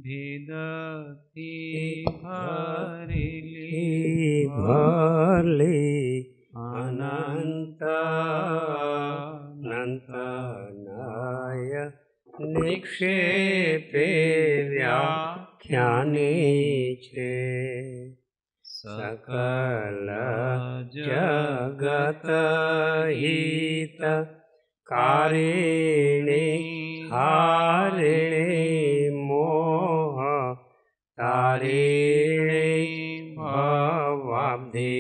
भेदति भरेली भरली अनंत नाय निक्षेपे व्याख्याने छे। सकल जगत हित कारिणे हारिणे मोह तारिणे भवाब्धि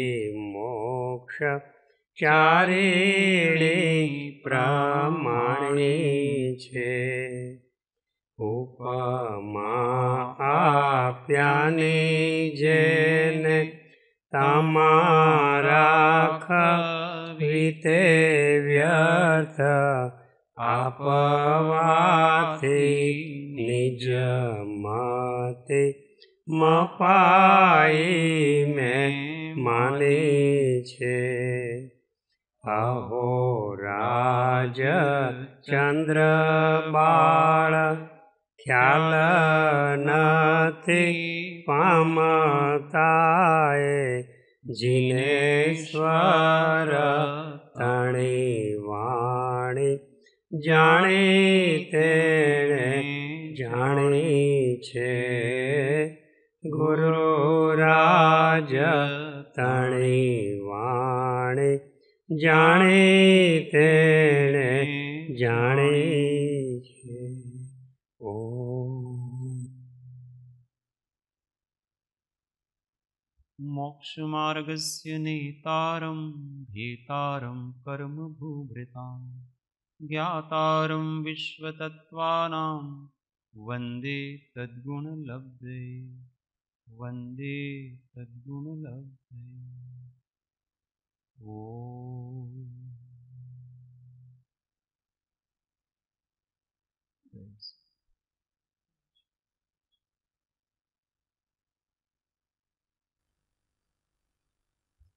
मोक्ष चारिणे प्रमाणे छे। उपमा आप्याने जेने तमारा खविते व्यर्थ आपवाथी निज मते मपाई में माने छे। अहो राज चंद्र बाळ ख्याल नथी पामताए जिनेश्वर तणी वाणी जाने तेणे जानी छे। गुरु राज तणी वाणी जाने तेणे जाने छे। मोक्षमार्गस्य नेतारं भेतारं कर्मभूभृतां ज्ञातारं विश्वतत्त्वानां वन्दे तद्गुणलब्धे वन्दे तद्गुणलब्धे। ओम।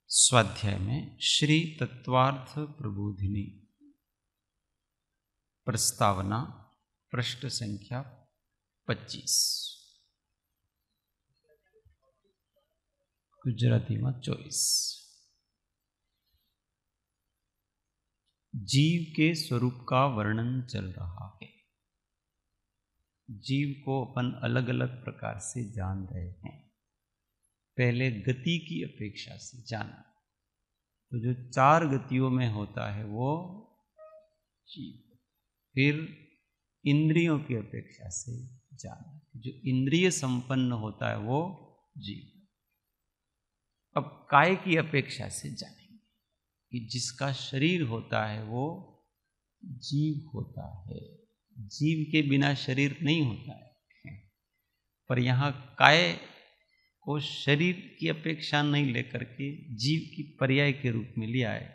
स्वाध्याय में श्री तत्वार्थ प्रबोधिनी प्रस्तावना पृष्ठ संख्या 25 गुजराती में 24। जीव के स्वरूप का वर्णन चल रहा है। जीव को अपन अलग अलग प्रकार से जान रहे हैं। पहले गति की अपेक्षा से जाना, तो जो 4 गतियों में होता है वो जीव। फिर इंद्रियों की अपेक्षा से जाना, जो इंद्रिय संपन्न होता है वो जीव। अब काय की अपेक्षा से जानेंगे कि जिसका शरीर होता है वो जीव होता है। जीव के बिना शरीर नहीं होता है, पर यहाँ काय को शरीर की अपेक्षा नहीं लेकर के जीव की पर्याय के रूप में लिया है,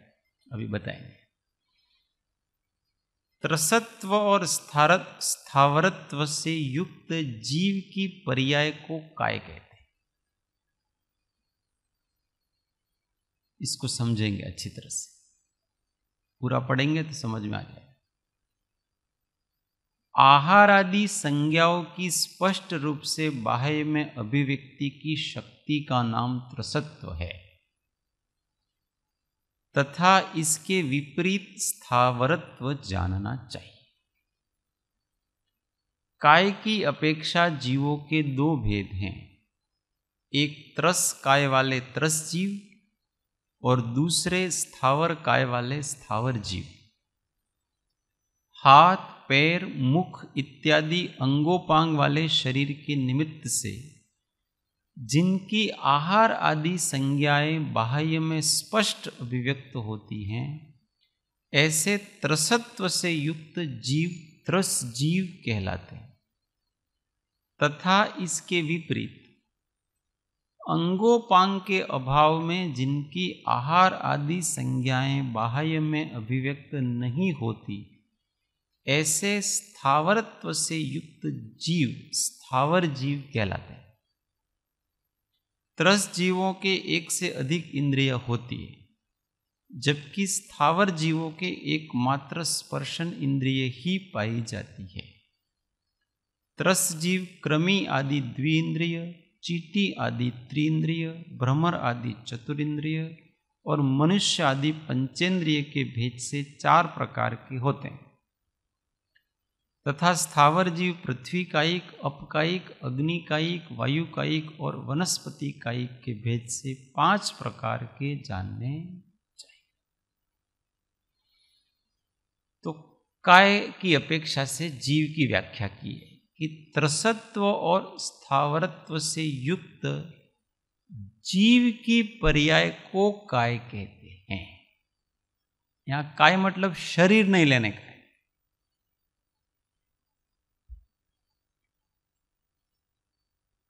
अभी बताएंगे। त्रसत्व और स्थावरत्व से युक्त जीव की पर्याय को काय कहते हैं। इसको समझेंगे अच्छी तरह से, पूरा पढ़ेंगे तो समझ में आ जाएगा। आहार आदि संज्ञाओं की स्पष्ट रूप से बाह्य में अभिव्यक्ति की शक्ति का नाम त्रसत्व है तथा इसके विपरीत स्थावरत्व जानना चाहिए। काय की अपेक्षा जीवों के 2 भेद हैं, एक त्रस काय वाले त्रस जीव और दूसरे स्थावर काय वाले स्थावर जीव। हाथ पैर मुख इत्यादि अंगोपांग वाले शरीर के निमित्त से जिनकी आहार आदि संज्ञाएं बाह्य में स्पष्ट अभिव्यक्त होती हैं, ऐसे त्रसत्व से युक्त जीव त्रस जीव कहलाते हैं तथा इसके विपरीत अंगोपांग के अभाव में जिनकी आहार आदि संज्ञाएं बाह्य में अभिव्यक्त नहीं होती, ऐसे स्थावरत्व से युक्त जीव स्थावर जीव कहलाते हैं। त्रस जीवों के 1 से अधिक इंद्रिय होती है, जबकि स्थावर जीवों के एकमात्र स्पर्शन इंद्रिय ही पाई जाती है। त्रस जीव कृमि आदि द्विइंद्रिय, चींटी आदि त्रिइंद्रिय, भ्रमर आदि चतुरिंद्रिय और मनुष्य आदि पंचेंद्रिय के भेद से 4 प्रकार के होते हैं, तथा स्थावर जीव पृथ्वी कायिक, अपकायिक, अग्निकायिक, वायुकायिक और वनस्पति कायिक के भेद से 5 प्रकार के जानने चाहिए। तो काय की अपेक्षा से जीव की व्याख्या की है कि त्रसत्व और स्थावरत्व से युक्त जीव की पर्याय को काय कहते हैं। यहां काय मतलब शरीर नहीं लेने का है।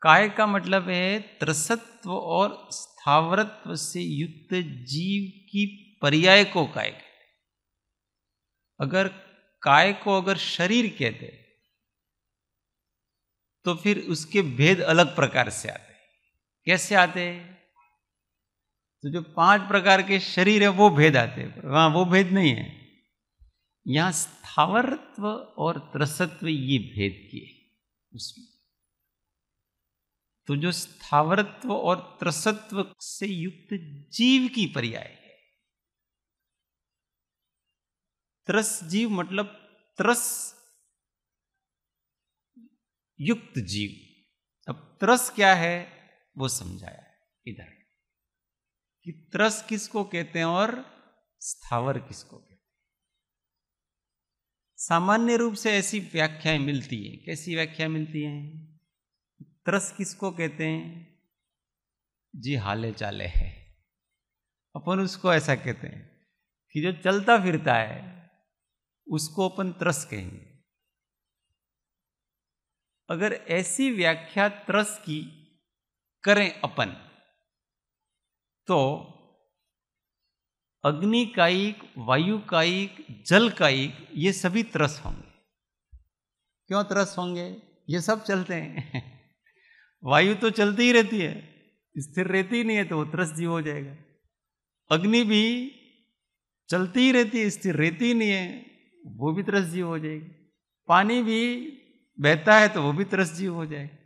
काय का मतलब है त्रसत्व और स्थावरत्व से युक्त जीव की पर्याय को काय कहते हैं। अगर काय को अगर शरीर कहते तो फिर उसके भेद अलग प्रकार से आते हैं। कैसे आते हैं? तो जो 5 प्रकार के शरीर है वो भेद आते हैं, वहां वो भेद नहीं है। यहां स्थावरत्व और त्रसत्व ये भेद किए उसमें। तो जो स्थावरत्व और त्रसत्व से युक्त जीव की पर्याय है, त्रस जीव मतलब त्रस युक्त जीव। अब त्रस क्या है वो समझाया है इधर कि त्रस किसको कहते हैं और स्थावर किसको कहते हैं। सामान्य रूप से ऐसी व्याख्याएं मिलती हैं। कैसी व्याख्या मिलती हैं? त्रस किसको कहते हैं? जी हाले चाले है, अपन उसको ऐसा कहते हैं कि जो चलता फिरता है उसको अपन त्रस कहेंगे। अगर ऐसी व्याख्या त्रस की करें अपन तो अग्निकायिक, वायुकायिक, जलकायिक ये सभी त्रस होंगे। क्यों त्रस होंगे? ये सब चलते हैं। वायु तो चलती ही रहती है, स्थिर रहती नहीं है, तो वो त्रस जीव हो जाएगा। अग्नि भी चलती ही रहती है, स्थिर रहती ही नहीं है, वो भी त्रस जीव हो जाएगी। पानी भी बहता है तो वो भी त्रस जीव हो जाएगा।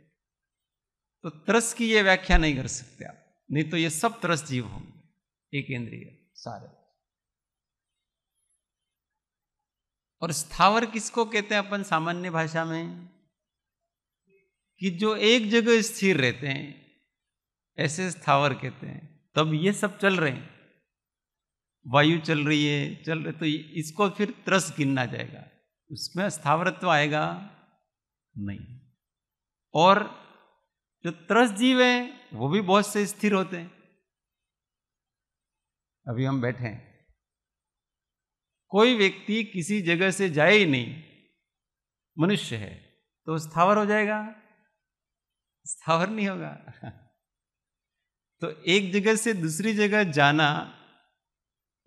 तो त्रस की ये व्याख्या नहीं कर सकते आप, नहीं तो ये सब त्रस जीव होंगे, एक इंद्रिय सारे। और स्थावर किसको कहते हैं अपन सामान्य भाषा में? कि जो एक जगह स्थिर रहते हैं, ऐसे स्थावर कहते हैं। तब ये सब चल रहे हैं, वायु चल रही है, चल रहे, तो इसको फिर त्रस गिनना जाएगा, उसमें स्थावरत्व आएगा नहीं। और जो त्रस जीव है वो भी बहुत से स्थिर होते हैं। अभी हम बैठे हैं, कोई व्यक्ति किसी जगह से जाए ही नहीं, मनुष्य है, तो स्थावर हो जाएगा? स्थावर नहीं होगा। तो एक जगह से दूसरी जगह जाना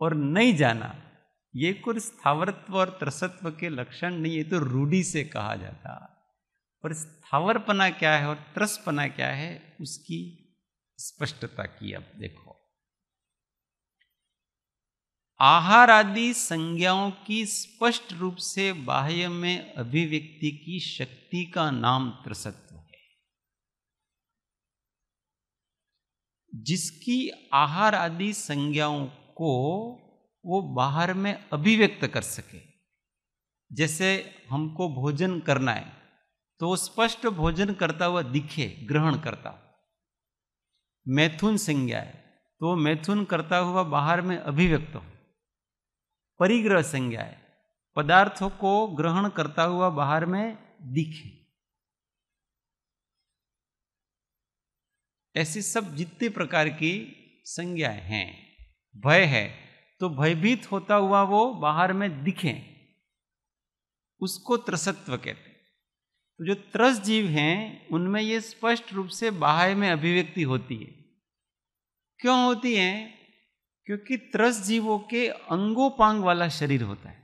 और नहीं जाना, ये कुछ स्थावरत्व और त्रसत्व के लक्षण नहीं, ये तो रूढ़ी से कहा जाता। पर स्थावरपना क्या है और त्रसपना क्या है उसकी स्पष्टता की। अब देखो, आहार आदि संज्ञाओं की स्पष्ट रूप से बाह्य में अभिव्यक्ति की शक्ति का नाम त्रसत्व है। जिसकी आहार आदि संज्ञाओं को वो बाहर में अभिव्यक्त कर सके। जैसे हमको भोजन करना है तो स्पष्ट भोजन करता हुआ दिखे, ग्रहण करता। मैथुन संज्ञा है तो मैथुन करता हुआ बाहर में अभिव्यक्त हो। परिग्रह संज्ञा है, पदार्थों को ग्रहण करता हुआ बाहर में दिखे। ऐसी सब जितने प्रकार की संज्ञाएं हैं। भय है तो भयभीत होता हुआ वो बाहर में दिखे, उसको त्रसत्व कहते हैं। तो जो त्रस जीव हैं उनमें ये स्पष्ट रूप से बाह्य में अभिव्यक्ति होती है। क्यों होती है? क्योंकि त्रस जीवों के अंगोपांग वाला शरीर होता है।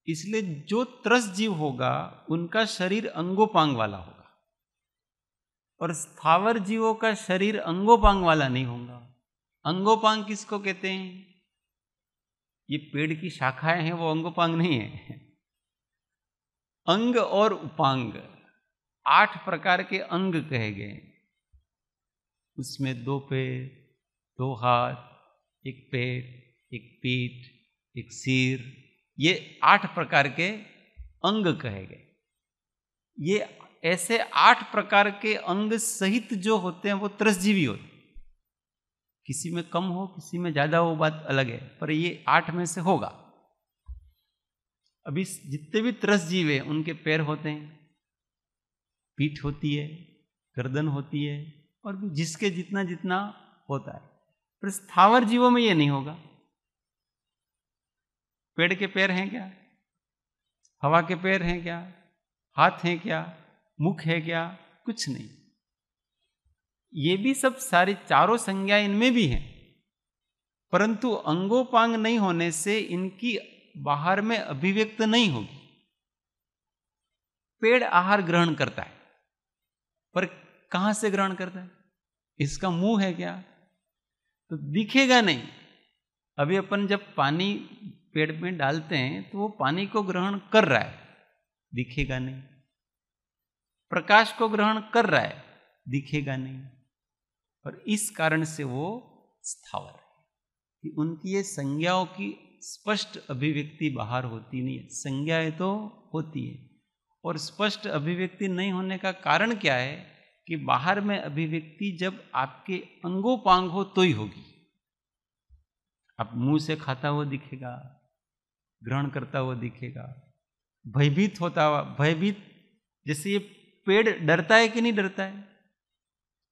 इसलिए जो त्रस जीव होगा उनका शरीर अंगोपांग वाला होगा, और स्थावर जीवों का शरीर अंगोपांग वाला नहीं होगा। अंगोपांग किसको कहते हैं? ये पेड़ की शाखाएं हैं, वो अंगोपांग नहीं है। अंग और उपांग 8 प्रकार के अंग कहे गए। उसमें 2 पैर, 2 हाथ, 1 पेट, 1 पीठ, 1 सिर, ये 8 प्रकार के अंग कहे गए। ये ऐसे 8 प्रकार के अंग सहित जो होते हैं वो त्रसजीवी होते हैं। किसी में कम हो, किसी में ज्यादा हो, बात अलग है, पर ये 8 में से होगा। अभी जितने भी त्रसजीव है उनके पैर होते हैं, पीठ होती है, गर्दन होती है, और भी जिसके जितना जितना होता है। पर स्थावर जीवों में ये नहीं होगा। पेड़ के पैर हैं क्या? हवा के पैर हैं क्या? हाथ हैं क्या? मुख है क्या? कुछ नहीं। ये भी सब सारी चारों संज्ञाएं इनमें भी हैं, परंतु अंगोपांग नहीं होने से इनकी बाहर में अभिव्यक्त नहीं होगी। पेड़ आहार ग्रहण करता है, पर कहां से ग्रहण करता है? इसका मुंह है क्या? तो दिखेगा नहीं। अभी अपन जब पानी पेड़ में डालते हैं तो वो पानी को ग्रहण कर रहा है, दिखेगा नहीं। प्रकाश को ग्रहण कर रहा है, दिखेगा नहीं। और इस कारण से वो स्थावर है कि उनकी ये संज्ञाओं की स्पष्ट अभिव्यक्ति बाहर होती नहीं है। संज्ञाएं तो होती है, और स्पष्ट अभिव्यक्ति नहीं होने का कारण क्या है कि बाहर में अभिव्यक्ति जब आपके अंगोपांग हो तो ही होगी। आप मुंह से खाता हुआ दिखेगा, ग्रहण करता हुआ दिखेगा, भयभीत होता हुआ, भयभीत जैसे ये पेड़ डरता है कि नहीं डरता है?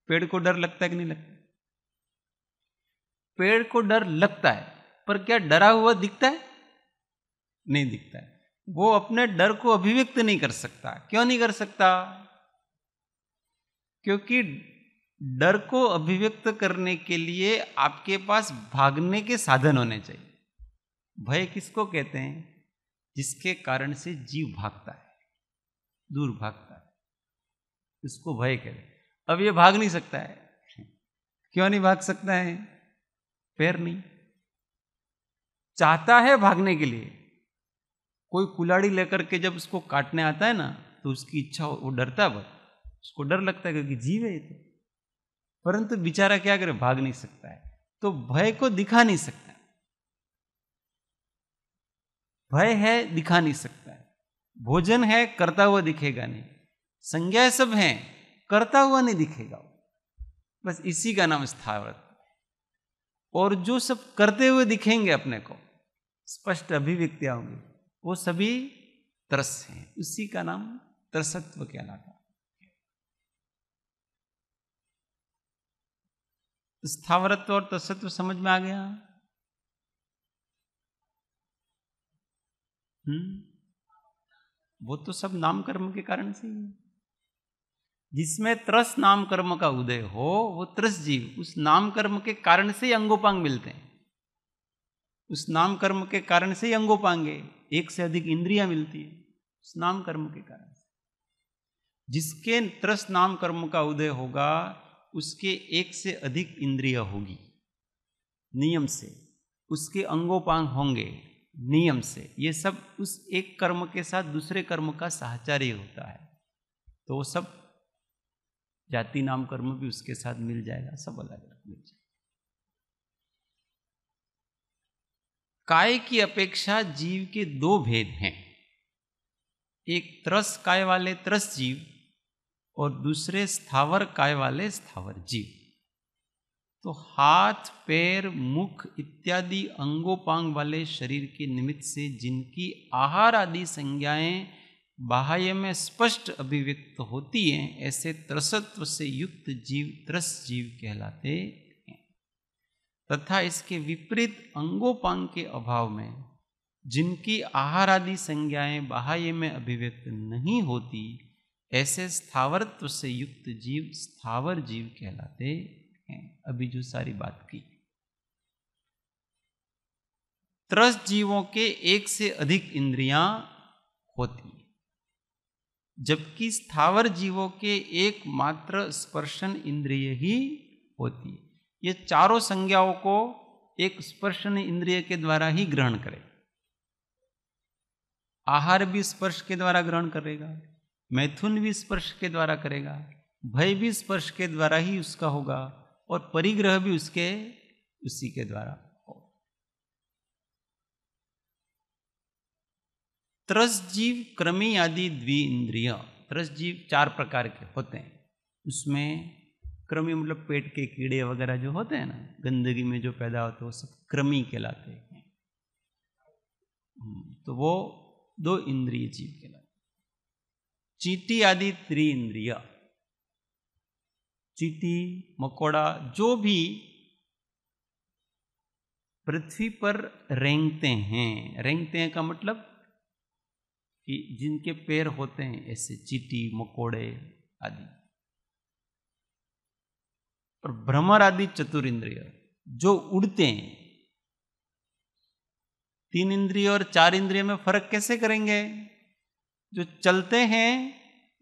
पेड़ को डर लगता है कि नहीं लगता? पेड़ को डर लगता है, पर क्या डरा हुआ दिखता है? नहीं दिखता है। वो अपने डर को अभिव्यक्त नहीं कर सकता। क्यों नहीं कर सकता? क्योंकि डर को अभिव्यक्त करने के लिए आपके पास भागने के साधन होने चाहिए। भय किसको कहते हैं? जिसके कारण से जीव भागता है, दूर भागता है, उसको भय कहते हैं। अब ये भाग नहीं सकता है। क्यों नहीं भाग सकता है? पैर नहीं। चाहता है भागने के लिए। कोई कुल्हाड़ी लेकर के जब उसको काटने आता है ना, तो उसकी इच्छा, वो डरता है, उसको डर लगता है क्योंकि जीव है ये तो। परंतु बेचारा क्या करे? भाग नहीं सकता है, तो भय को दिखा नहीं सकता। भय है, दिखा नहीं सकता है। भोजन है, करता हुआ दिखेगा नहीं। संज्ञाएं सब हैं, करता हुआ नहीं दिखेगा। बस इसी का नाम स्थावरत्व। और जो सब करते हुए दिखेंगे अपने को, स्पष्ट अभिव्यक्तियां होंगी, वो सभी त्रस हैं। उसी का नाम त्रसत्व कहलाता है। स्थावरत्व और त्रसत्व समझ में आ गया? वो तो सब नाम कर्म के कारण से ही है। जिसमें त्रस नाम कर्म का उदय हो वो त्रस जीव, उस नाम कर्म के कारण से ही अंगोपांग मिलते हैं। उस नाम कर्म के कारण से ही अंगोपांग है। एक से अधिक इंद्रियां मिलती है उस नाम कर्म के कारण से। जिसके त्रस नाम कर्म का उदय होगा उसके एक से अधिक इंद्रिया होगी नियम से, उसके अंगोपांग होंगे नियम से। ये सब उस एक कर्म के साथ दूसरे कर्म का साहचर्य होता है, तो वो सब जाति नाम कर्म भी उसके साथ मिल जाएगा, सब अलग अलग मिल जाएगा। काय की अपेक्षा जीव के 2 भेद हैं। एक त्रस काय वाले त्रस जीव और दूसरे स्थावर काय वाले स्थावर जीव। तो हाथ, पैर, मुख इत्यादि अंगोपांग वाले शरीर के निमित्त से जिनकी आहार आदि संज्ञाएं बाह्य में स्पष्ट अभिव्यक्त होती हैं, ऐसे त्रसत्व से युक्त जीव त्रस जीव कहलाते हैं। तथा इसके विपरीत अंगोपांग के अभाव में जिनकी आहार आदि संज्ञाएं बाह्य में अभिव्यक्त नहीं होती, ऐसे स्थावरत्व से युक्त जीव स्थावर जीव कहलाते हैं। अभी जो सारी बात की, त्रस जीवों के एक से अधिक इंद्रियां होती है, जबकि स्थावर जीवों के एकमात्र स्पर्शन इंद्रिय ही होती है। ये चारों संज्ञाओं को एक स्पर्शन इंद्रिय के द्वारा ही ग्रहण करें। आहार भी स्पर्श के द्वारा ग्रहण करेगा, मैथुन भी स्पर्श के द्वारा करेगा, भय भी स्पर्श के द्वारा ही उसका होगा, और परिग्रह भी उसी के द्वारा होगा। त्रस जीव क्रमी आदि द्विइंद्रिय, त्रस जीव 4 प्रकार के होते हैं। उसमें क्रमी मतलब पेट के कीड़े वगैरह जो होते हैं ना, गंदगी में जो पैदा होते हैं, वो सब क्रमी कहलाते हैं। तो वो 2 इंद्रिय जीव कहलाते। चींटी आदि त्रिइंद्रिय, चींटी मकोड़ा जो भी पृथ्वी पर रेंगते हैं का मतलब कि जिनके पैर होते हैं, ऐसे चींटी मकोड़े आदि। और भ्रमर आदि चतुरिंद्रिय जो उड़ते हैं। 3 इंद्रिय और 4 इंद्रिय में फर्क कैसे करेंगे? जो चलते हैं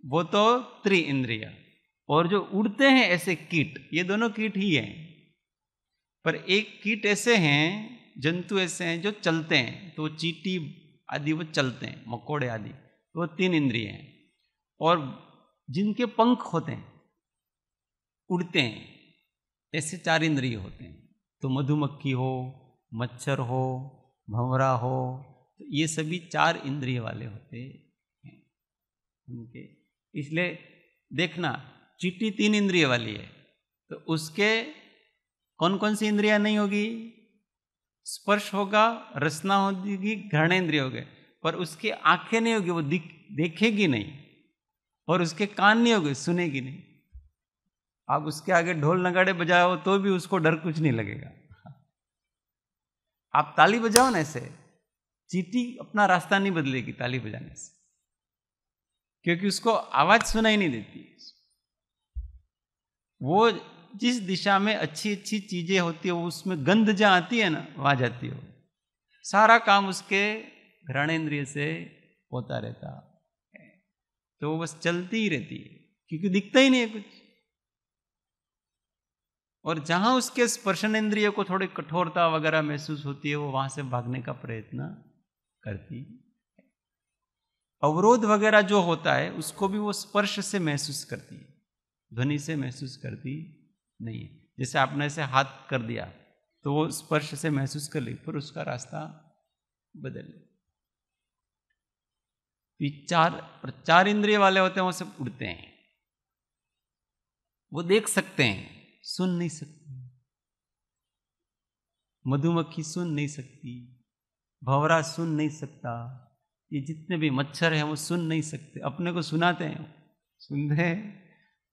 वो तो त्रिइंद्रिय, और जो उड़ते हैं ऐसे कीट, ये दोनों कीट ही हैं। पर एक कीट ऐसे हैं, जंतु ऐसे हैं जो चलते हैं, तो चींटी आदि वो चलते हैं, मकोड़े आदि, तो वो 3 इंद्रिय हैं। और जिनके पंख होते हैं, उड़ते हैं, ऐसे 4 इंद्रिय होते हैं। तो मधुमक्खी हो, मच्छर हो, भंवरा हो, तो ये सभी 4 इंद्रिय वाले होते हैं उनके। इसलिए देखना, चींटी 3 इंद्रिय वाली है, तो उसके कौन कौन सी इंद्रियां नहीं होगी? स्पर्श होगा, रसना होगी, घ्राणेंद्रिय हो गए, पर उसकी आंखें नहीं होगी, वो देखेगी नहीं, और उसके कान नहीं होंगे, सुनेगी नहीं। आप उसके आगे ढोल नगाड़े बजाओ तो भी उसको डर कुछ नहीं लगेगा। आप ताली बजाओ ना, ऐसे चींटी अपना रास्ता नहीं बदलेगी ताली बजाने से, क्योंकि उसको आवाज सुनाई नहीं देती। वो जिस दिशा में अच्छी अच्छी चीजें होती है, वो उसमें गंध जहां आती है ना, वहां जाती है। सारा काम उसके घ्राणेंद्रिय से होता रहता है, तो वो बस चलती ही रहती है, क्योंकि दिखता ही नहीं है कुछ। और जहां उसके स्पर्शनेंद्रिय को थोड़ी कठोरता वगैरह महसूस होती है, वो वहां से भागने का प्रयत्न करती है। अवरोध वगैरह जो होता है, उसको भी वो स्पर्श से महसूस करती है, ध्वनि से महसूस करती नहीं है। जैसे आपने ऐसे हाथ कर दिया तो वो स्पर्श से महसूस कर ली, पर उसका रास्ता बदल ले। चार इंद्रिय वाले होते हैं, वो सब उड़ते हैं, वो देख सकते हैं, सुन नहीं सकती। मधुमक्खी सुन नहीं सकती, भंवरा सुन नहीं सकता, ये जितने भी मच्छर हैं वो सुन नहीं सकते। अपने को सुनाते हैं, सुनते हैं,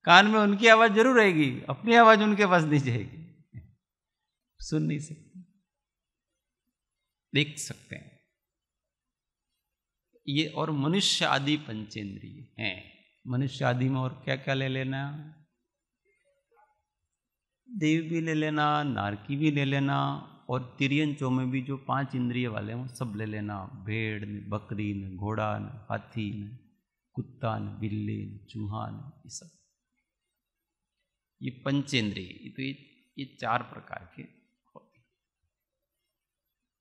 कान में उनकी आवाज जरूर रहेगी, अपनी आवाज उनके पास नहीं जाएगी। सुन नहीं सकते, देख सकते हैं ये। और मनुष्य आदि पंचेंद्रिय हैं। मनुष्य आदि में और क्या क्या ले लेना? देव भी ले लेना, नारकी भी ले लेना, और तिर्यंचों में भी जो 5 इंद्रिय वाले हैं वो सब ले लेना। भेड़ न, बकरी न, घोड़ा न, हाथी न, कुत्ता न, बिल्ली न, चूहा न, ये सब, ये पंचेंद्रिय। तो ये 4 प्रकार के होते हैं।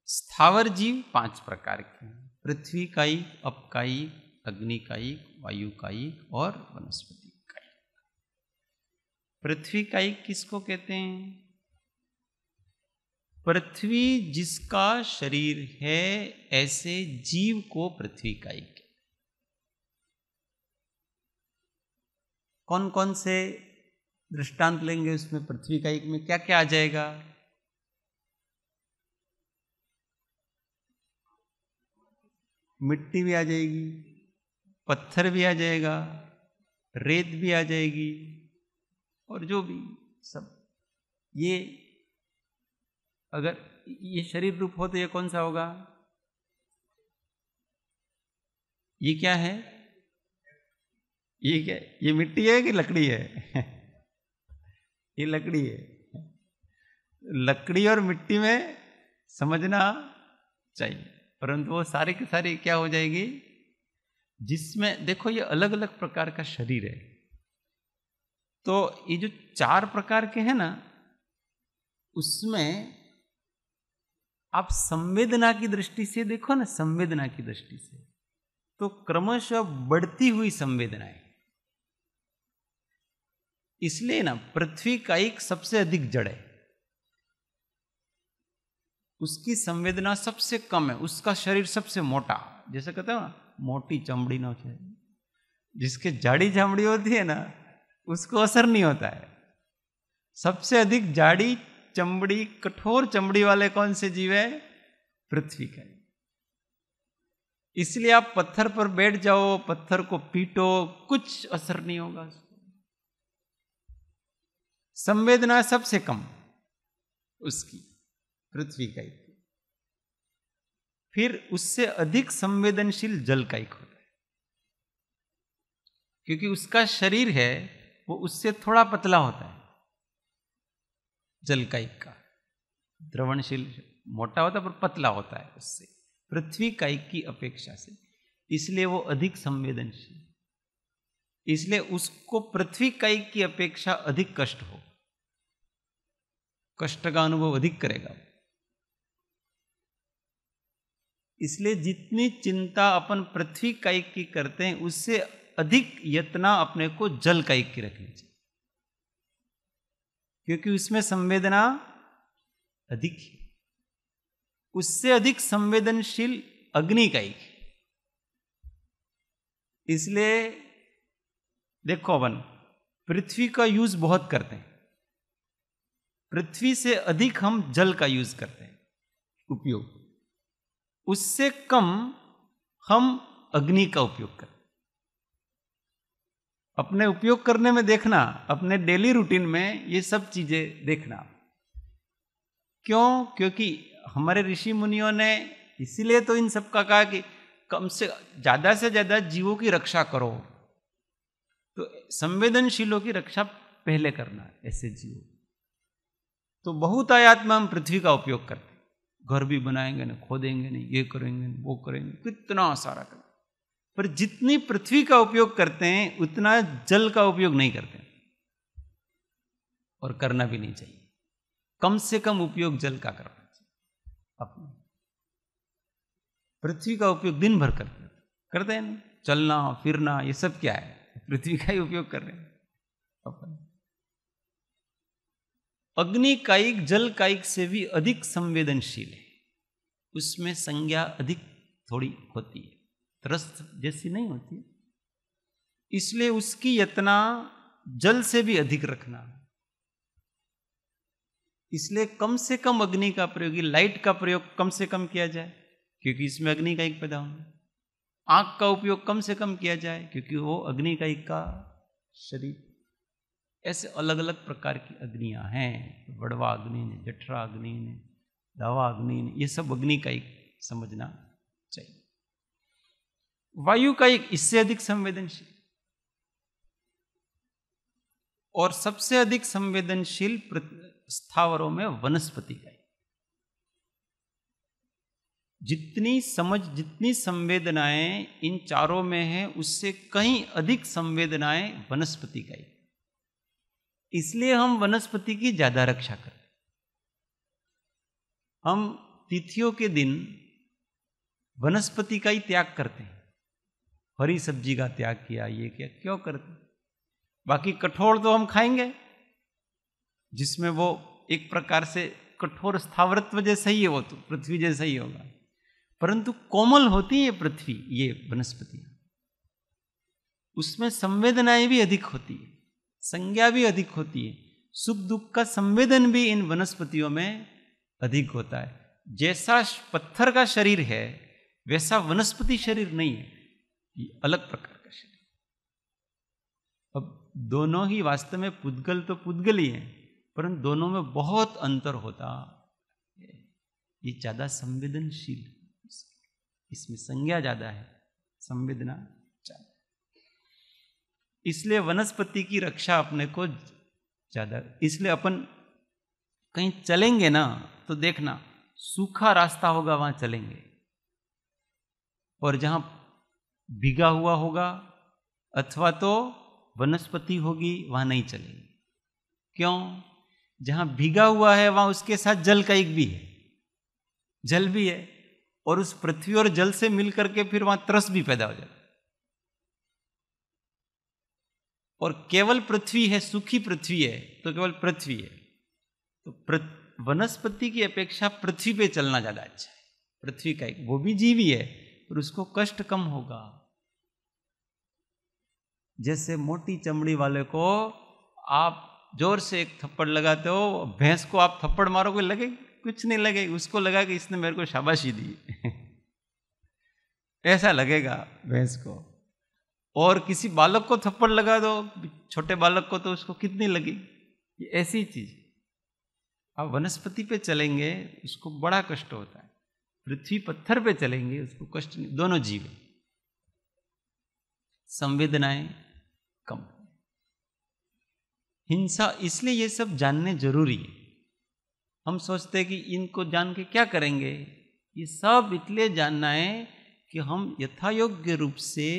स्थावर जीव 5 प्रकार के हैं: पृथ्वी कायिक, अपकायिक, अग्नि कायिक, वायु कायिक और वनस्पति कायिक। पृथ्वी कायिक किसको कहते हैं? पृथ्वी जिसका शरीर है, ऐसे जीव को पृथ्वी कायिक। कौन कौन से दृष्टांत लेंगे उसमें? पृथ्वी कायिक में क्या क्या आ जाएगा? मिट्टी भी आ जाएगी, पत्थर भी आ जाएगा, रेत भी आ जाएगी, और जो भी सब। ये अगर ये शरीर रूप हो तो ये कौन सा होगा? ये क्या है? ये क्या? ये मिट्टी है कि लकड़ी है? ये लकड़ी है। लकड़ी और मिट्टी में समझना चाहिए, परंतु वो सारी की सारी क्या हो जाएगी? जिसमें देखो ये अलग अलग प्रकार का शरीर है, तो ये जो 4 प्रकार के हैं ना, उसमें आप संवेदना की दृष्टि से देखो ना, संवेदना की दृष्टि से तो क्रमशः बढ़ती हुई संवेदनाएं। इसलिए ना पृथ्वी का एक सबसे अधिक जड़ है, उसकी संवेदना सबसे कम है, उसका शरीर सबसे मोटा, जैसे कहते हैं ना मोटी चमड़ी ना हो, जिसके जाड़ी चमड़ी होती है ना उसको असर नहीं होता है। सबसे अधिक जाड़ी चमड़ी, कठोर चमड़ी वाले कौन से जीव है? पृथ्वी का। इसलिए आप पत्थर पर बैठ जाओ, पत्थर को पीटो, कुछ असर नहीं होगा उसको। संवेदना सबसे कम उसकी पृथ्वी का एक। फिर उससे अधिक संवेदनशील जल का एक होता है, क्योंकि उसका शरीर है वो उससे थोड़ा पतला होता है। जल का एक का द्रवणशील मोटा होता है पर पतला होता है उससे, पृथ्वी का एक की अपेक्षा से। इसलिए वो अधिक संवेदनशील, इसलिए उसको पृथ्वी का एक की अपेक्षा अधिक कष्ट हो, कष्ट का अनुभव अधिक करेगा। इसलिए जितनी चिंता अपन पृथ्वी कायिक की करते हैं उससे अधिक यत्न अपने को जल कायिक की रखनी चाहिए, क्योंकि उसमें संवेदना अधिक है। उससे अधिक संवेदनशील अग्नि कायिक है। इसलिए देखो अपन पृथ्वी का यूज बहुत करते हैं, पृथ्वी से अधिक हम जल का यूज करते हैं उपयोग, उससे कम हम अग्नि का उपयोग करते हैं। अपने उपयोग करने में देखना, अपने डेली रूटीन में ये सब चीजें देखना। क्यों? क्योंकि हमारे ऋषि मुनियों ने इसीलिए तो इन सब का कहा कि कम से ज्यादा जीवों की रक्षा करो। तो संवेदनशीलों की रक्षा पहले करना, ऐसे जीवों। तो बहुत आयात में हम पृथ्वी का उपयोग करते हैं, घर भी बनाएंगे ना, खोदेंगे नहीं, ये करेंगे वो करेंगे, कितना सारा करेंगे, पर जितनी पृथ्वी का उपयोग करते हैं उतना जल का उपयोग नहीं करते, और करना भी नहीं चाहिए। कम से कम उपयोग जल का करना चाहिए। अपने पृथ्वी का उपयोग दिन भर करते हैं ना, चलना फिरना ये सब क्या है? पृथ्वी का ही उपयोग कर रहे हैं अपन। अग्नि कायिक जल कायिक से भी अधिक संवेदनशील है, उसमें संज्ञा अधिक थोड़ी होती है, त्रस्त जैसी नहीं होती, इसलिए उसकी यत्ना जल से भी अधिक रखना। इसलिए कम से कम अग्नि का प्रयोग, लाइट का प्रयोग कम से कम किया जाए, क्योंकि इसमें अग्नि का एक पैदा होना। आंख का उपयोग कम से कम किया जाए, क्योंकि वो अग्नि का एक का शरीर। ऐसे अलग अलग प्रकार की अग्नियां हैं, वड़वा अग्नि ने, जठरा अग्नि ने, दावा अग्नि ने, ये सब अग्नि का एक समझना चाहिए। वायु का एक इससे अधिक संवेदनशील, और सबसे अधिक संवेदनशील स्थावरों में वनस्पति का। जितनी समझ, जितनी संवेदनाएं इन चारों में है, उससे कहीं अधिक संवेदनाएं वनस्पति का ही। इसलिए हम वनस्पति की ज्यादा रक्षा करते। हम तिथियों के दिन वनस्पति का ही त्याग करते हैं, हरी सब्जी का त्याग किया, ये किया, क्यों करते? बाकी कठोर तो हम खाएंगे, जिसमें वो एक प्रकार से कठोर स्थावरत्व जैसा ही है, वो तो पृथ्वी जैसा ही होगा, परंतु कोमल होती है पृथ्वी, ये वनस्पतियां, उसमें संवेदनाएं भी अधिक होती है, संज्ञा भी अधिक होती है, सुख दुख का संवेदन भी इन वनस्पतियों में अधिक होता है। जैसा पत्थर का शरीर है वैसा वनस्पति शरीर नहीं है, ये अलग प्रकार का शरीर। अब दोनों ही वास्तव में पुद्गल तो पुद्गल ही है, परंतु दोनों में बहुत अंतर होता है। ये ज्यादा संवेदनशील, इसमें संज्ञा ज्यादा है, संवेदना ज्यादा। इसलिए वनस्पति की रक्षा अपने को ज्यादा। इसलिए अपन कहीं चलेंगे ना तो देखना, सूखा रास्ता होगा वहां चलेंगे, और जहां भीगा हुआ होगा अथवा तो वनस्पति होगी वहां नहीं चलेंगे। क्यों? जहां भीगा हुआ है वहां उसके साथ जल का एक भी है, जल भी है, और उस पृथ्वी और जल से मिल करके फिर वहां तरस भी पैदा हो जाता है। और केवल पृथ्वी है, सूखी पृथ्वी है तो केवल पृथ्वी है, तो वनस्पति की अपेक्षा पृथ्वी पे चलना ज्यादा अच्छा है। पृथ्वी का एक वो भी जीव ही है पर उसको कष्ट कम होगा। जैसे मोटी चमड़ी वाले को आप जोर से एक थप्पड़ लगाते हो, भैंस को आप थप्पड़ मारोगे लगे कुछ नहीं लगेगा, उसको लगा कि इसने मेरे को शाबाशी दी ऐसा लगेगा भैंस को। और किसी बालक को थप्पड़ लगा दो, छोटे बालक को, तो उसको कितनी लगेगी। ये ऐसी चीज। आप वनस्पति पे चलेंगे उसको बड़ा कष्ट होता है, पृथ्वी पत्थर पे चलेंगे उसको कष्ट नहीं। दोनों जीव हैं, संवेदनाएं कम। हिंसा, इसलिए ये सब जानने जरूरी है। हम सोचते हैं कि इनको जान के क्या करेंगे, ये सब इसलिए जानना है कि हम यथायोग्य रूप से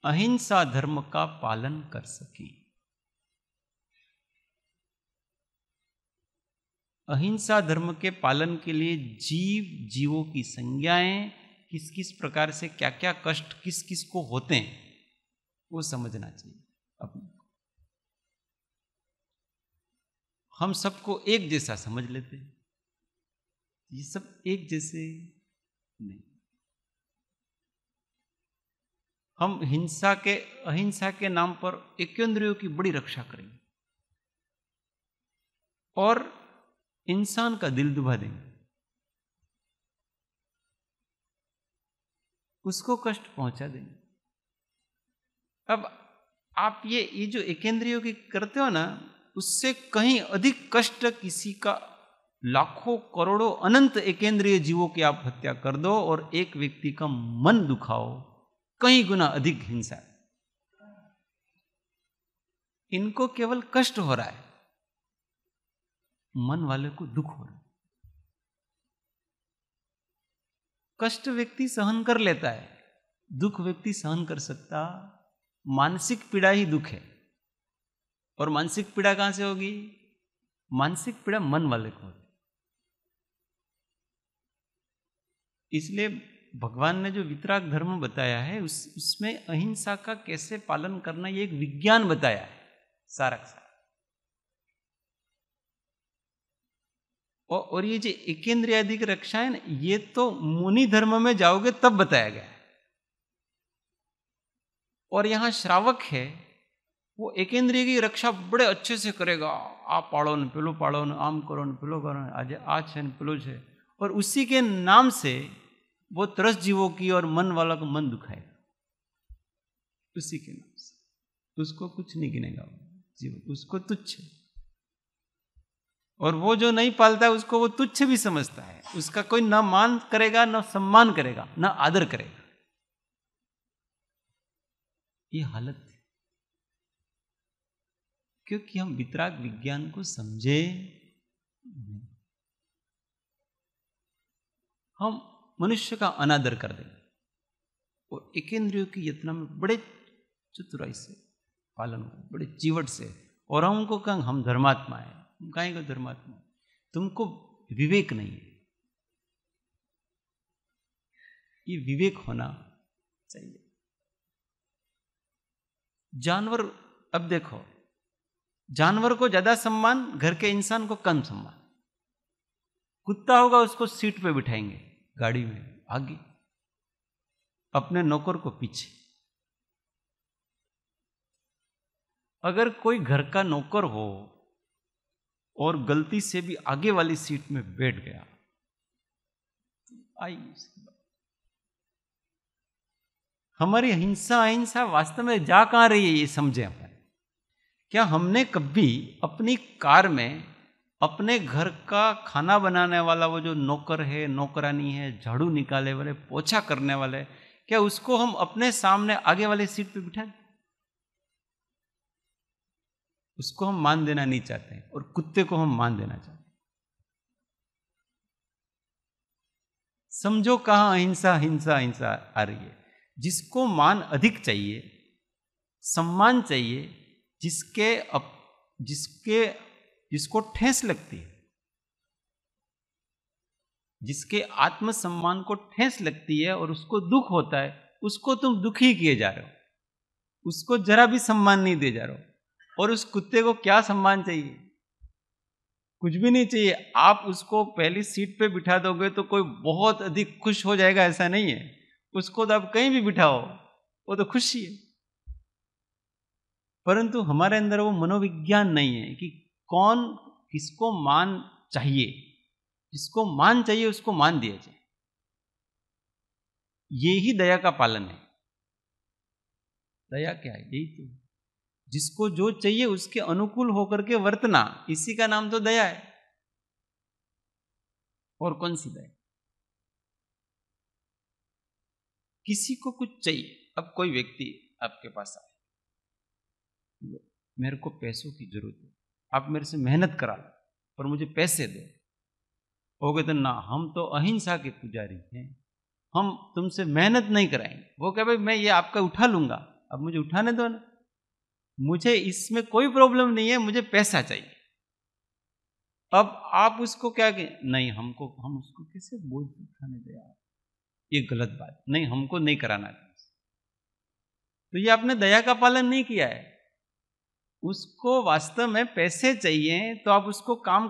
अहिंसा धर्म का पालन कर सकें। अहिंसा धर्म के पालन के लिए जीवों की संज्ञाएं, किस किस प्रकार से क्या क्या कष्ट किस किस को होते हैं वो समझना चाहिए अपने। हम सबको एक जैसा समझ लेते हैं, ये सब एक जैसे नहीं। हम अहिंसा के नाम पर एकेंद्रियों की बड़ी रक्षा करेंगे और इंसान का दिल दुभा देंगे, उसको कष्ट पहुंचा देंगे। अब आप ये जो एकेंद्रियों की करते हो ना, उससे कहीं अधिक कष्ट किसी का, लाखों करोड़ों अनंत एकेंद्रिय जीवों की आप हत्या कर दो और एक व्यक्ति का मन दुखाओ, कई गुना अधिक हिंसा। इनको केवल कष्ट हो रहा है, मन वाले को दुख हो रहा है। कष्ट व्यक्ति सहन कर लेता है, दुख व्यक्ति सहन कर सकता। मानसिक पीड़ा ही दुख है। और मानसिक पीड़ा कहां से होगी? मानसिक पीड़ा मन वाले को होती। इसलिए भगवान ने जो वितराग धर्म बताया है उसमें अहिंसा का कैसे पालन करना, ये एक विज्ञान बताया है सारा का सारा। और ये जो एकेंद्रियादि की रक्षा है ना, ये तो मुनि धर्म में जाओगे तब बताया गया है। और यहां श्रावक है, वो एकेंद्रिय की रक्षा बड़े अच्छे से करेगा। आप पाड़ो न पिलो, पाड़ो न, आम करो न पिलो करो, आज है न पिलो है। और उसी के नाम से वो तरस जीवों की और मन वाला को मन दुखाएगा, उसी के नाम से। उसको कुछ नहीं गिनेगा जीव, उसको तुच्छ। और वो जो नहीं पालता उसको वो तुच्छ भी समझता है। उसका कोई न मान करेगा, न सम्मान करेगा, न आदर करेगा। ये हालत है क्योंकि हम वितराग विज्ञान को समझे नहीं। हम मनुष्य का अनादर कर देंगे और एकेंद्रियों की यत्न में बड़े चतुराई से पालन करें, बड़े चिवट से। और हमको कहें हम धर्मात्मा है। हम कहेंगे धर्मात्मा, तुमको विवेक नहीं है। ये विवेक होना चाहिए। जानवर, अब देखो, जानवर को ज्यादा सम्मान, घर के इंसान को कम सम्मान। कुत्ता होगा उसको सीट पे बिठाएंगे, गाड़ी में आगे, अपने नौकर को पीछे। अगर कोई घर का नौकर हो और गलती से भी आगे वाली सीट में बैठ गया, आई उसकी बात। हमारी अहिंसा वास्तव में जा कहां रही है, ये समझे अपन। क्या हमने कभी अपनी कार में अपने घर का खाना बनाने वाला वो जो नौकर है, नौकरानी है, झाड़ू निकाले वाले, पोछा करने वाले, क्या उसको हम अपने सामने आगे वाली सीट पे बिठाएं? उसको हम मान देना नहीं चाहते हैं और कुत्ते को हम मान देना चाहते हैं। समझो कहां अहिंसा हिंसा हिंसा आ रही है। जिसको मान अधिक चाहिए, सम्मान चाहिए, जिसको ठेस लगती है, जिसके आत्मसम्मान को ठेस लगती है और उसको दुख होता है, उसको तुम दुखी किए जा रहे हो, उसको जरा भी सम्मान नहीं दे जा रहे हो। और उस कुत्ते को क्या सम्मान चाहिए? कुछ भी नहीं चाहिए। आप उसको पहली सीट पे बिठा दोगे तो कोई बहुत अधिक खुश हो जाएगा, ऐसा नहीं है। उसको तो आप कहीं भी बिठाओ, वो तो खुशी है। परंतु हमारे अंदर वो मनोविज्ञान नहीं है कि कौन किसको मान चाहिए। जिसको मान चाहिए उसको मान दिया जाए। ये ही दया का पालन है। दया क्या है? यही तो, जिसको जो चाहिए उसके अनुकूल होकर के वर्तना, इसी का नाम तो दया है। और कौन सी दया? किसी को कुछ चाहिए। अब कोई व्यक्ति आपके पास आए, मेरे को पैसों की जरूरत है, आप मेरे से मेहनत करा लो पर मुझे पैसे दो। हो गए तो ना, हम तो अहिंसा के पुजारी हैं, हम तुमसे मेहनत नहीं कराएंगे। वो कहे भाई मैं ये आपका उठा लूंगा, अब मुझे उठाने दो ना, मुझे इसमें कोई प्रॉब्लम नहीं है, मुझे पैसा चाहिए। अब आप उसको क्या कहें? नहीं, हम उसको कैसे बोझ उठाने दे यार, ये गलत बात नहीं, हमको नहीं कराना। तो ये आपने दया का पालन नहीं किया है। उसको वास्तव में पैसे चाहिए तो आप उसको काम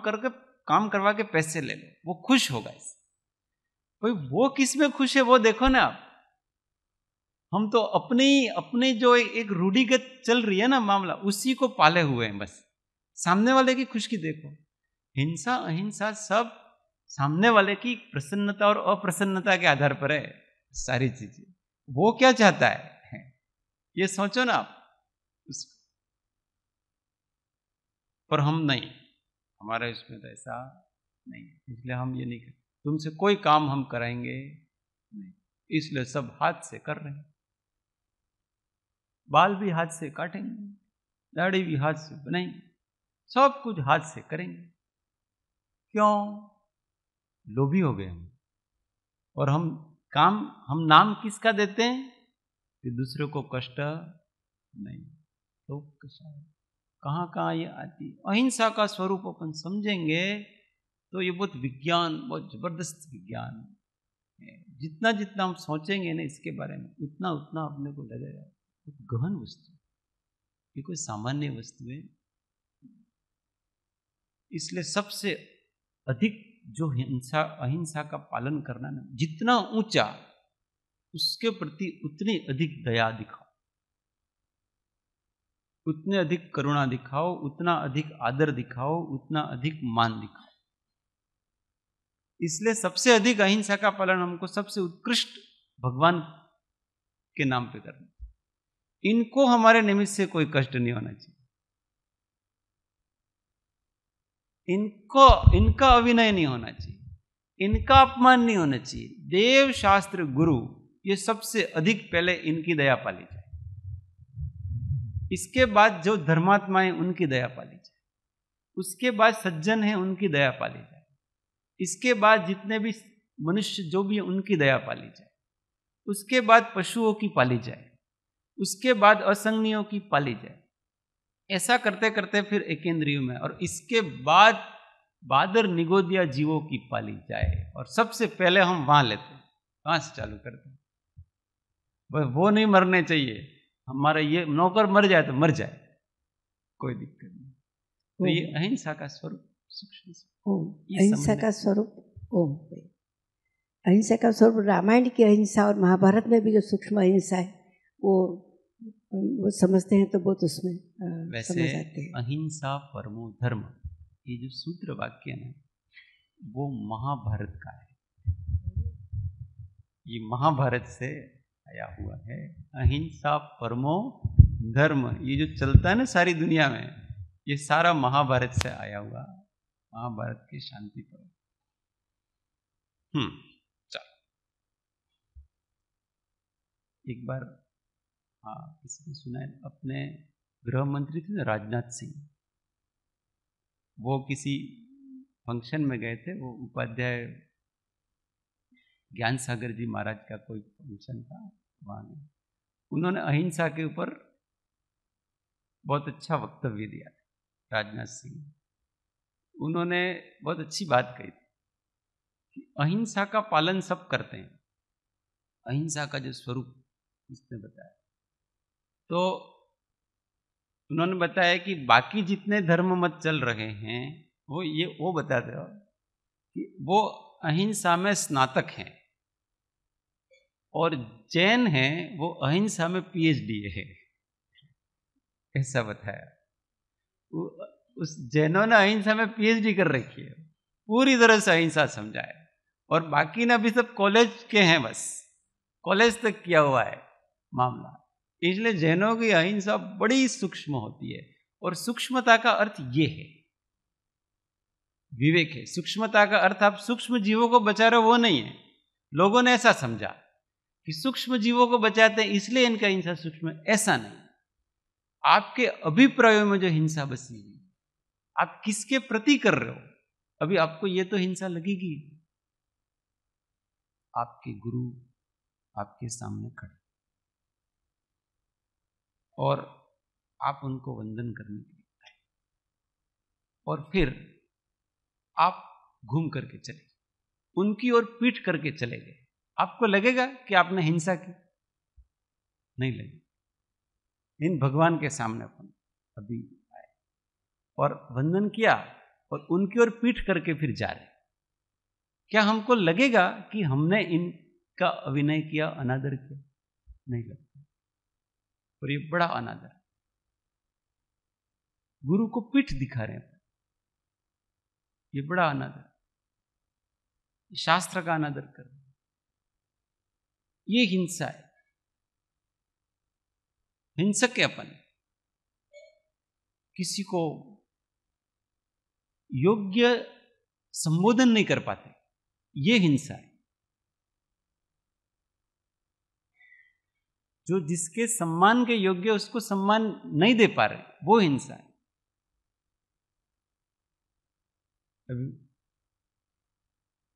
करवा के पैसे ले लो, वो खुश होगा इससे। भाई वो किस में खुश है वो देखो ना आप। हम तो अपनी जो एक रूढ़िगत चल रही है ना मामला, उसी को पाले हुए हैं बस। सामने वाले की खुशी देखो। हिंसा अहिंसा सब सामने वाले की प्रसन्नता और अप्रसन्नता के आधार पर है सारी चीजें। वो क्या चाहता है ये सोचो ना आप उसको। पर हम नहीं, हमारे इसमें तो ऐसा नहीं, इसलिए हम ये नहीं करते। तुमसे कोई काम हम कराएंगे नहीं, इसलिए सब हाथ से कर रहे हैं। बाल भी हाथ से काटेंगे, दाढ़ी भी हाथ से बनाएंगे, सब कुछ हाथ से करेंगे। क्यों? लोभी हो गए हम। और हम नाम किसका देते हैं कि दूसरे को कष्ट नहीं। तो कहाँ ये आती? अहिंसा का स्वरूप अपन समझेंगे तो ये बहुत जबरदस्त विज्ञान है। जितना जितना हम सोचेंगे ना इसके बारे में, उतना उतना अपने को लगेगा गहन वस्तु, ये कोई सामान्य वस्तु है। इसलिए सबसे अधिक जो अहिंसा का पालन करना ना, जितना ऊंचा उसके प्रति उतनी अधिक दया दिखाओ, उतने अधिक करुणा दिखाओ, उतना अधिक आदर दिखाओ, उतना अधिक मान दिखाओ। इसलिए सबसे अधिक अहिंसा का पालन हमको सबसे उत्कृष्ट भगवान के नाम पे करना। इनको हमारे निमित्त से कोई कष्ट नहीं होना चाहिए। इनका अविनय नहीं होना चाहिए, इनका अपमान नहीं होना चाहिए। देव शास्त्र गुरु ये सबसे अधिक पहले इनकी दया पाली जाए। इसके बाद जो धर्मात्मा है उनकी दया पाली जाए। उसके बाद सज्जन है उनकी दया पाली जाए। इसके बाद जितने भी मनुष्य जो भी उनकी दया पाली जाए। उसके बाद पशुओं की पाली जाए। उसके बाद असंगनियों की पाली जाए। ऐसा करते करते फिर एकेंद्रियों में, और इसके बाद बादर निगोदिया जीवों की पाली जाए। और सबसे पहले हम वहां लेते हैं, कहां से चालू करते हैं? वो नहीं मरने चाहिए। हमारा ये नौकर मर जाए तो मर जाए, कोई दिक्कत नहीं। तो ये अहिंसा का स्वरूप सूक्ष्म अहिंसा का स्वरूप ओम। अहिंसा का स्वरूप रामायण की अहिंसा और महाभारत में भी जो सूक्ष्म अहिंसा है वो समझते हैं तो बहुत उसमें वैसे समझ आते हैं। अहिंसा परमो धर्म, ये जो सूत्र वाक्य है वो महाभारत का है। ये महाभारत से आया हुआ है। अहिंसा परमो धर्म, ये जो चलता है ना सारी दुनिया में, ये सारा महाभारत से आया हुआ, महाभारत की शांति पर्व। चलो एक बार किसी ने सुना है, अपने गृह मंत्री थे ना राजनाथ सिंह, वो किसी फंक्शन में गए थे। वो उपाध्याय ज्ञान सागर जी महाराज का कोई फंक्शन था वहां में। उन्होंने अहिंसा के ऊपर बहुत अच्छा वक्तव्य दिया था। राजनाथ सिंह उन्होंने बहुत अच्छी बात कही थी कि अहिंसा का पालन सब करते हैं, अहिंसा का जो स्वरूप इसने बताया। तो उन्होंने बताया कि बाकी जितने धर्म मत चल रहे हैं वो बताते हो कि वो अहिंसा में स्नातक हैं, और जैन है वो अहिंसा में पीएचडी है, ऐसा बताया। उस जैनों ने अहिंसा में पीएचडी कर रखी है, पूरी तरह से अहिंसा समझा है, और बाकी ने अभी सब कॉलेज के हैं, बस कॉलेज तक किया हुआ है मामला। इसलिए जैनों की अहिंसा बड़ी सूक्ष्म होती है, और सूक्ष्मता का अर्थ ये है, विवेक है। सूक्ष्मता का अर्थ आप सूक्ष्म जीवों को बचा रहे हो वो नहीं है। लोगों ने ऐसा समझा कि सूक्ष्म जीवों को बचाते हैं इसलिए इनका हिंसा सूक्ष्म है, ऐसा नहीं। आपके अभिप्रायों में जो हिंसा बसी हुई, आप किसके प्रति कर रहे हो, अभी आपको ये तो हिंसा लगेगी। आपके गुरु आपके सामने खड़े और आप उनको वंदन करने के लिए आए, और फिर आप घूम करके चले, उनकी ओर पीठ करके चले गए, आपको लगेगा कि आपने हिंसा की? नहीं लगे। इन भगवान के सामने अपन अभी आए और वंदन किया और उनकी ओर पीठ करके फिर जा रहे, क्या हमको लगेगा कि हमने इनका अभिनय किया, अनादर किया? नहीं लगता। और ये बड़ा अनादर, गुरु को पीठ दिखा रहे हैं, ये बड़ा अनादर, शास्त्र का अनादर कर रहे हैं, ये हिंसा है। हिंसक है अपन, किसी को योग्य संबोधन नहीं कर पाते, ये हिंसा है। जो जिसके सम्मान के योग्य उसको सम्मान नहीं दे पा रहे, वो हिंसा है। अभी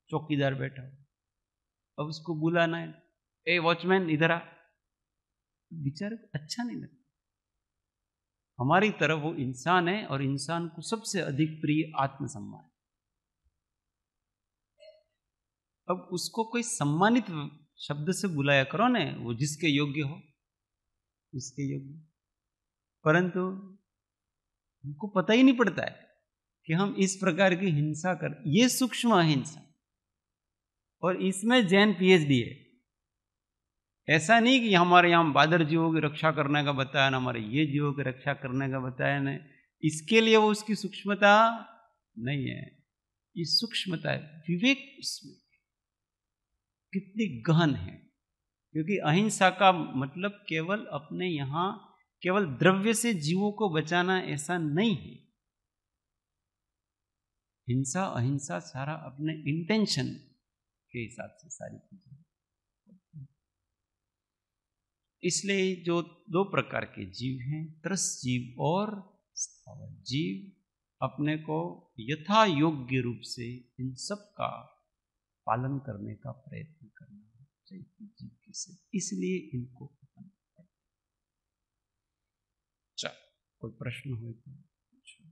चौकीदार बैठा हो, अब उसको बुलाना है, ए वॉचमैन इधर आ, बेचारे को अच्छा नहीं लगता। हमारी तरफ वो इंसान है, और इंसान को सबसे अधिक प्रिय आत्मसम्मान। अब उसको कोई सम्मानित शब्द से बुलाया करो ना, वो जिसके योग्य हो उसके योग्य। परंतु हमको पता ही नहीं पड़ता है कि हम इस प्रकार की हिंसा कर, ये सूक्ष्म अहिंसा, और इसमें जैन पीएचडी है। ऐसा नहीं कि हमारे यहाँ बादर जीवों की रक्षा करने का बताया ना, हमारे ये जीवों की रक्षा करने का बताया ना, इसके लिए वो उसकी सूक्ष्मता नहीं है। ये सूक्ष्मता है, विवेक उसमें कितनी गहन है। क्योंकि अहिंसा का मतलब केवल अपने यहाँ केवल द्रव्य से जीवों को बचाना ऐसा नहीं है। हिंसा अहिंसा सारा अपने इंटेंशन के हिसाब से सारी चीजें। इसलिए जो दो प्रकार के जीव हैं, त्रस जीव और स्थावर जीव, अपने को यथा योग्य रूप से इन सब का पालन करने का प्रयत्न करना चाहिए जीव के से, इसलिए इनको अपन। चल, कोई प्रश्न हो तो पूछो।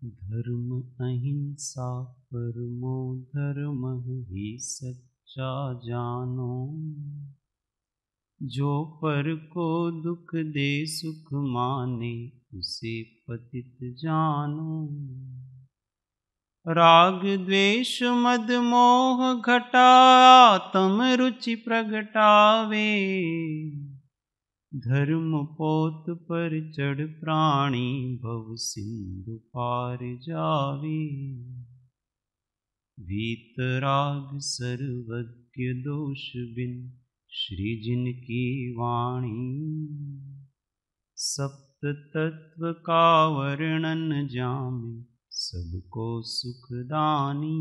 धर्म अहिंसा परमो धर्म ही सच्चा जानो, जो पर को दुख दे सुख माने उसे पतित जानो। राग द्वेष मद मोह घटाया तम रुचि प्रगटावे, धर्म पोत पर चढ़ प्राणी भव सिंधु पार जावे। वीतराग सर्वज्ञ दोष बिन श्री जिन की वाणी, सप्त तत्व का वर्णन जामे सबको सुखदानी।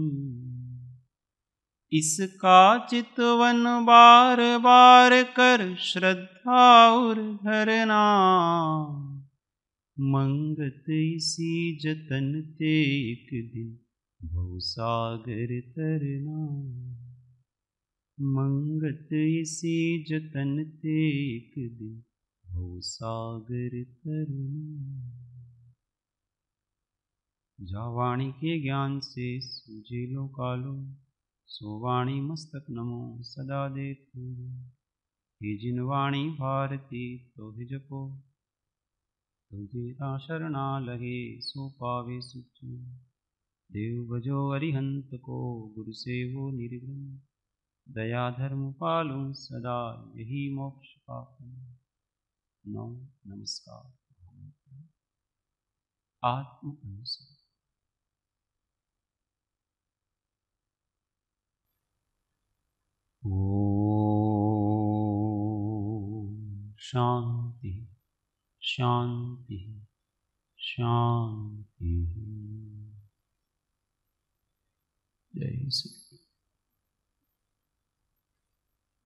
इसका चितवन बार बार कर श्रद्धा और धरना, मंगत इसी जतन ते एक दिन भवसागर तरना। मंगत इसी जतन ते एक दिन भव सागर तरना। जा वाणी के ज्ञान से सूझे लो कालो, सो वाणी मस्तक नमो सदा दे थोरो। हे जिन वाणी भारती तो ही जपो, तुझे शरणा लगे सो पावे सुख। देव भजो अरिहंत को, गुरु सेवो निर्गुण। दया धर्म पालो सदा, यही मोक्ष पापन। नौ नमस्कार। आत्म अनुसार ओम शांति शांति शांति। जय श्री